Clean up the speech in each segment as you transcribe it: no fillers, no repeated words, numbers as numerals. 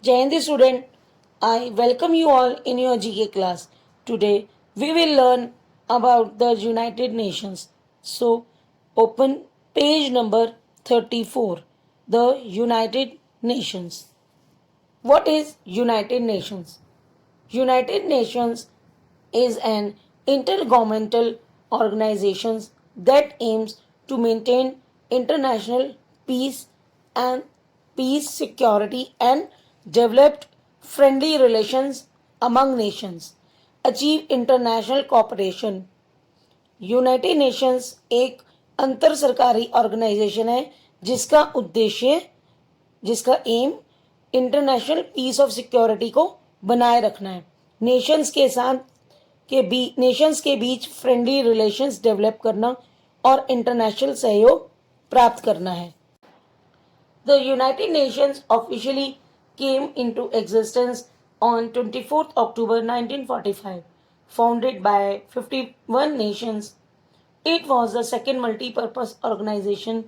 Jayanti student, I welcome you all in your GK class. Today we will learn about the United Nations. So open page number 34, the United Nations. What is United Nations? United Nations is an intergovernmental organization that aims to maintain international peace and security and develop friendly relations among nations, achieve international cooperation. United Nations एक अंतर सरकारी organization है जिसका उद्देश्य जिसका aim international peace of security को बनाए रखना है। नेशंस के बीच फ्रेंडली रिलेशंस डेवलप करना और इंटरनेशनल सहयोग प्राप्त करना है। The United Nations officially came into existence on 24 October 1945, founded by 51 nations. It was the second multi-purpose organization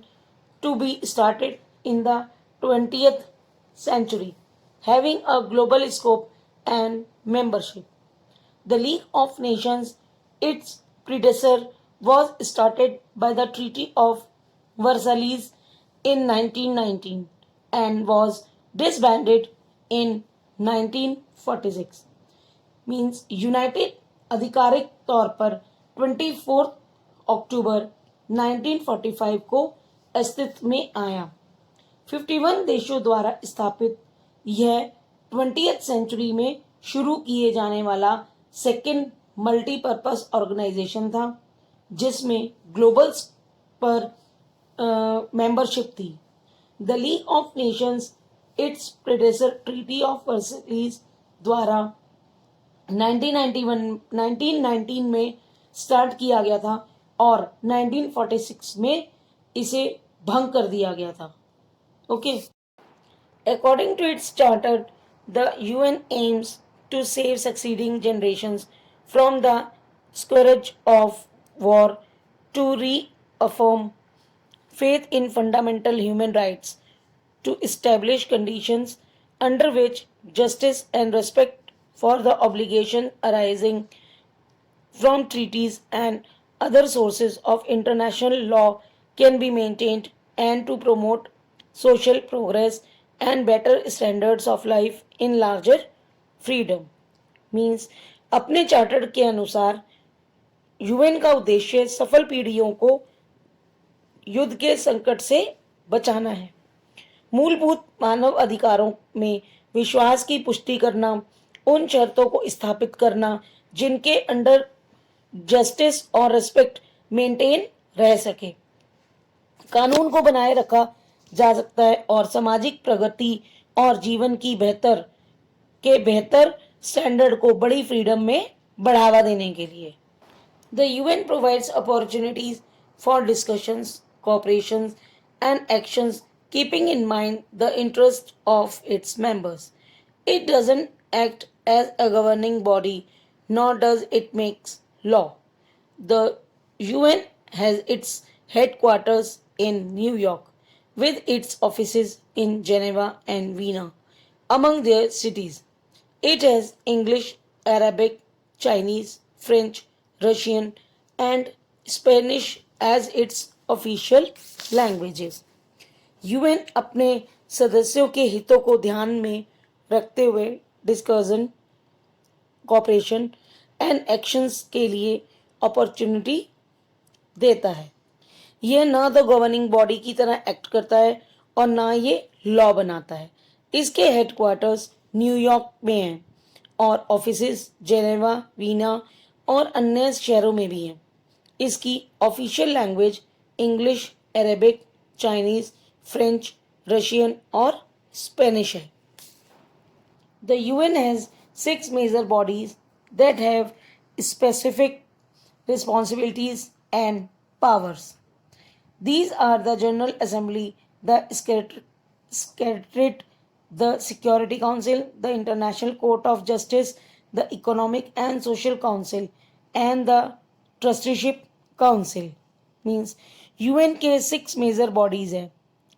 to be started in the 20th century, having a global scope and membership. The League of Nations, its predecessor, was started by the Treaty of Versailles in 1919 and was disbanded in 1946. Means United आधिकारिक तौर पर 24 अक्टूबर 1945 को अस्तित्व में आया। 51 देशों द्वारा स्थापित यह 20th सेंचुरी में शुरू किए जाने वाला सेकेंड मल्टीपर्पस ऑर्गेनाइजेशन था जिसमें ग्लोबल पर मेंबरशिप थी। The League of Nations its predecessor Treaty of Versailles द्वारा 1919 में स्टार्ट किया गया था और 1946 में इसे भंग कर दिया गया था। Okay, according to its charter the UN aims to save succeeding generations from the scourge of war, to reaffirm faith in fundamental human rights, to establish conditions under which justice and respect for the obligation arising from treaties and other sources of international law can be maintained, and to promote social progress and better standards of life in larger freedom. Means अपने charter के अनुसार UN का उद्देश्य सफल पीढ़ियों को युद्ध के संकट से बचाना है, मूलभूत मानव अधिकारों में विश्वास की पुष्टि करना, उन शर्तों को स्थापित करना जिनके अंडर जस्टिस और रेस्पेक्ट मेंटेन रह सके, कानून को बनाए रखा जा सकता है और सामाजिक प्रगति और जीवन की बेहतर स्टैंडर्ड को बड़ी फ्रीडम में बढ़ावा देने के लिए। The UN provides opportunities for discussions, cooperations and actions keeping in mind the interest of its members. It doesn't act as a governing body, nor does it make law. The UN has its headquarters in New York, with its offices in Geneva and Vienna, among their cities. It has English, Arabic, Chinese, French, Russian, and Spanish as its official languages. UN अपने सदस्यों के हितों को ध्यान में रखते हुए discussion, cooperation and actions के लिए अपॉर्चुनिटी देता है। यह ना तो गवर्निंग बॉडी की तरह एक्ट करता है और ना ये लॉ बनाता है। इसके हेडक्वार्टर्स न्यूयॉर्क में हैं और ऑफिसेज जेनेवा, वीना और अन्य शहरों में भी हैं। इसकी official language English, Arabic, Chinese, French, Russian और स्पेनिश है। The UN has 6 major bodies that have specific responsibilities and powers. These are the General Assembly, the Secretariat, the Security Council, the International Court of Justice, the Economic and Social Council, and the Trusteeship Council. Means UN के 6 major bodies हैं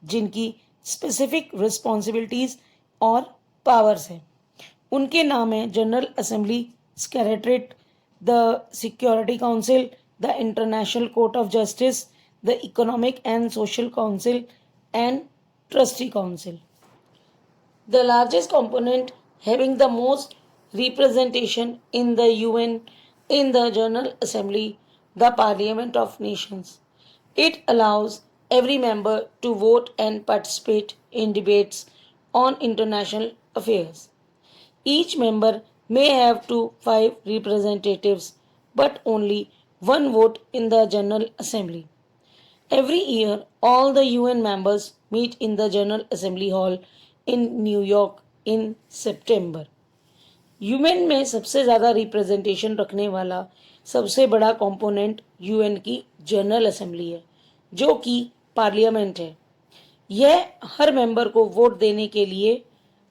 जिनकी specific responsibilities और powers है। उनके नाम है general assembly, secretariat, the security council, the international court of justice, the economic and social council and trustee council. The largest component having the most representation in the UN in the General Assembly, the Parliament of Nations. It allows every member to vote and participate in debates on international affairs. Each member may have to 5 representatives but only one vote in the General Assembly. Every year, all the UN members meet in the General Assembly Hall in New York in September. UN में सबसे ज़्यादा representation रखने वाला सबसे बड़ा component UN की general assembly है, जो कि पार्लियामेंट है। यह हर मेंबर को वोट देने के लिए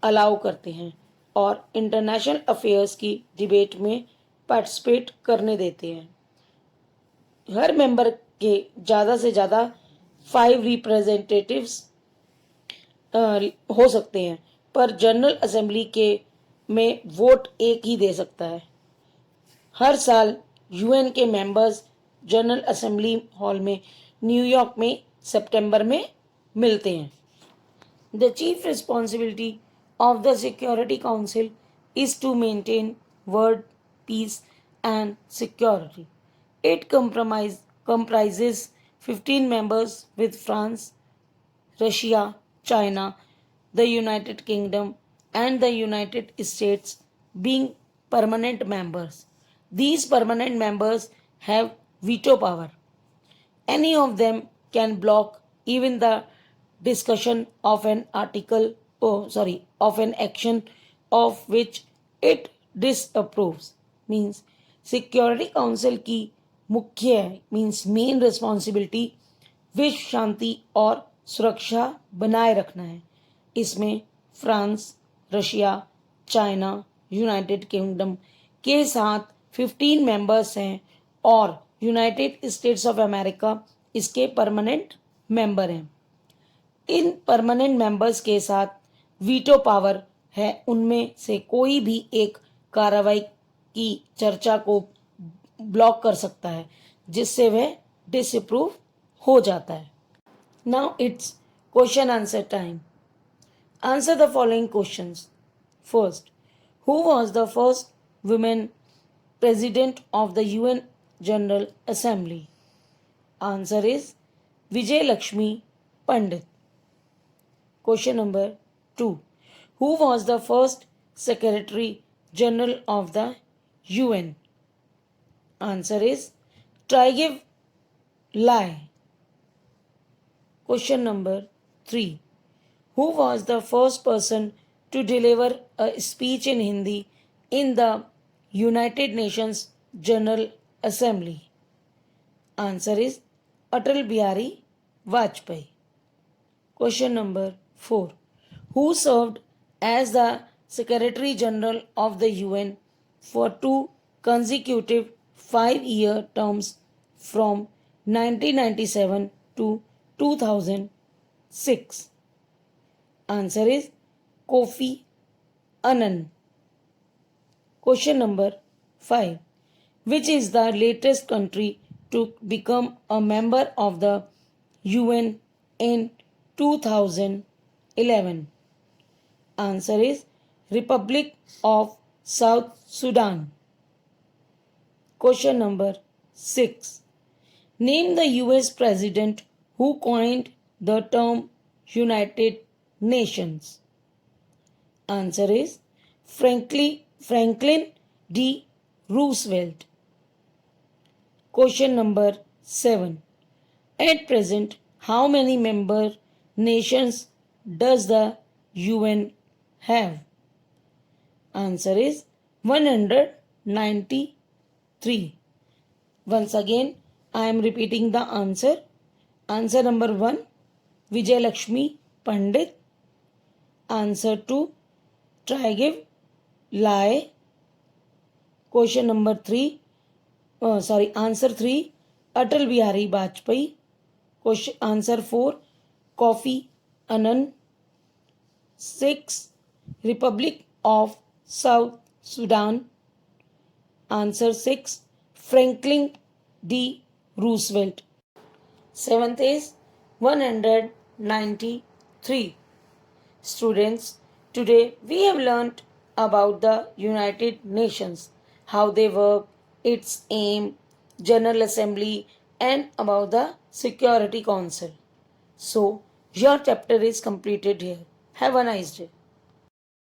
अलाउ करते हैं और इंटरनेशनल अफेयर्स की डिबेट में पार्टिसिपेट करने देते हैं। हर मेंबर के ज़्यादा से ज़्यादा 5 रिप्रेजेंटेटिव्स हो सकते हैं, पर जनरल असेंबली के में वोट एक ही दे सकता है। हर साल यूएन के मेंबर्स जनरल असेंबली हॉल में न्यूयॉर्क में सितंबर में मिलते हैं। The chief responsibility of the security council is to maintain world peace and security. It comprises 15 members with France, Russia, China, the United Kingdom, and the United States being permanent members. These permanent members have veto power. Any of them can block even the discussion of an of an action of which it disapproves. Means security council की मुख्य means main responsibility विश्व शांति और सुरक्षा बनाए रखना है। इसमें France, Russia, China, United kingdom के साथ 15 मेंबर्स हैं और यूनाइटेड स्टेट्स ऑफ अमेरिका इसके परमानेंट मेंबर हैं। इन परमानेंट मेंबर्स के साथ वीटो पावर है, उनमें से कोई भी एक कार्रवाई की चर्चा को ब्लॉक कर सकता है जिससे वह डिसअप्रूव हो जाता है। Now it's question answer time. Answer the following questions. First, who was the first woman president of the UN General Assembly? Answer is Vijay Lakshmi Pandit. Question number 2. Who was the first Secretary General of the UN? Answer is Trygve Lie. Question number 3. Who was the first person to deliver a speech in Hindi in the United Nations General Assembly? Answer is Atal Bihari Vajpayee. Question number 4. Who served as the Secretary General of the UN for 2 consecutive 5-year terms from 1997 to 2006? Answer is Kofi Annan. Question number 5. Which is the latest country to become a member of the UN in 2011? Answer is Republic of South Sudan. Question number 6. Name the US president who coined the term United Nations. Answer is Franklin D. Roosevelt. Question number 7. At present, how many member nations does the UN have? Answer is 193. Once again, I am repeating the answer. Answer number 1, Vijay Lakshmi Pandit. Answer 2, Trygve Lie. Question number 3, answer 3, Atal Bihari Vajpayee. Answer 4, Kofi Annan. 6, Republic of South Sudan. Answer 6. Franklin D. Roosevelt. Seventh is 193. Students, today we have learnt about the United Nations, how they work, its aim, General Assembly, and about the Security Council. So, your chapter is completed here. Have a nice day.